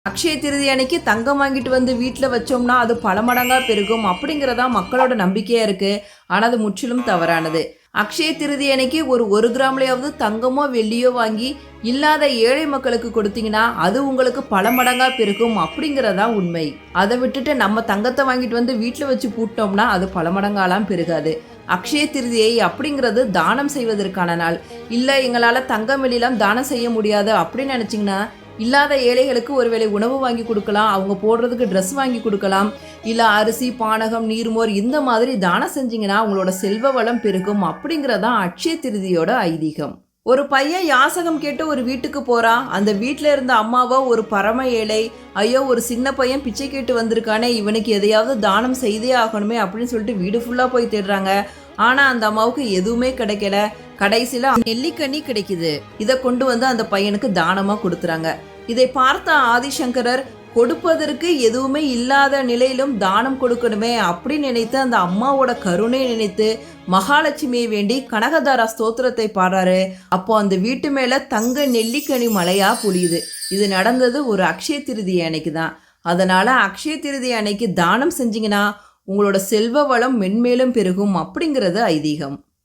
அக்ஷய திருதி அன்னைக்கு தங்கம் வாங்கிட்டு வந்து வீட்டில் வச்சோம்னா அது பல மடங்கா பெருகும் அப்படிங்கிறதா மக்களோட நம்பிக்கையா இருக்கு. ஆனால் அது முற்றிலும் தவறானது. அக்ஷய திருதி அன்னைக்கு ஒரு கிராம்லயாவது தங்கமோ வெள்ளியோ வாங்கி இல்லாத ஏழை மக்களுக்கு கொடுத்தீங்கன்னா அது உங்களுக்கு பல மடங்கா பெருகும் அப்படிங்கிறதா உண்மை. அதை விட்டுட்டு நம்ம தங்கத்தை வாங்கிட்டு வந்து வீட்டில் வச்சு பூட்டோம்னா அது பல மடங்காலாம் பெருகாது. அக்ஷய திருதியை அப்படிங்கிறது தானம் செய்வதற்கான நாள். இல்லை எங்களால் தங்கம் வெளியெல்லாம் தானம் செய்ய முடியாது அப்படின்னு நினச்சிங்கன்னா இல்லாத ஏழைகளுக்கு ஒருவேளை உணவு வாங்கி கொடுக்கலாம், அவங்க போடுறதுக்கு ட்ரெஸ் வாங்கி கொடுக்கலாம், இல்லை அரிசி பானகம் நீர்மோர் இந்த மாதிரி தானம் செஞ்சிங்கன்னா உங்களோட செல்வ வளம் பெருகும் அப்படிங்கிறதான் அக்ஷய திருதியோட ஐதீகம். ஒரு பையன் யாசகம் கேட்டு ஒரு வீட்டுக்கு போறான். அந்த வீட்டில் இருந்த அம்மாவோ ஒரு பரம ஏழை, ஐயோ ஒரு சின்ன பையன் பிச்சை கேட்டு வந்திருக்கானே, இவனுக்கு எதையாவது தானம் செய்தே ஆகணுமே அப்படின்னு சொல்லிட்டு வீடு ஃபுல்லாக போய் தேடுறாங்க. ஆனால் அந்த அம்மாவுக்கு எதுவுமே கிடைக்கல. கடைசியில் நெல்லிக்கனி கிடைக்குது. இதை கொண்டு வந்து அந்த பையனுக்கு தானமாக கொடுத்துறாங்க. இதை பார்த்த ஆதிசங்கரர் கொடுப்பதற்கு எதுவுமே இல்லாத நிலையிலும் தானம் கொடுக்கணுமே அப்படின்னு நினைத்து அந்த அம்மாவோட கருணை நினைத்து மகாலட்சுமியை வேண்டி கனகதாரா ஸ்தோத்திரத்தை பாடுறாரு. அப்போ அந்த வீட்டு மேல தங்க நெல்லிக்கனி மலையா பொழியுது. இது நடந்தது ஒரு அக்ஷய திருதி அன்னைக்கு தான். அதனால அக்ஷய திருதி அன்னைக்கு தானம் செஞ்சீங்கன்னா உங்களோட செல்வ வளம் மென்மேலும் பெருகும் அப்படிங்கிறது ஐதீகம்.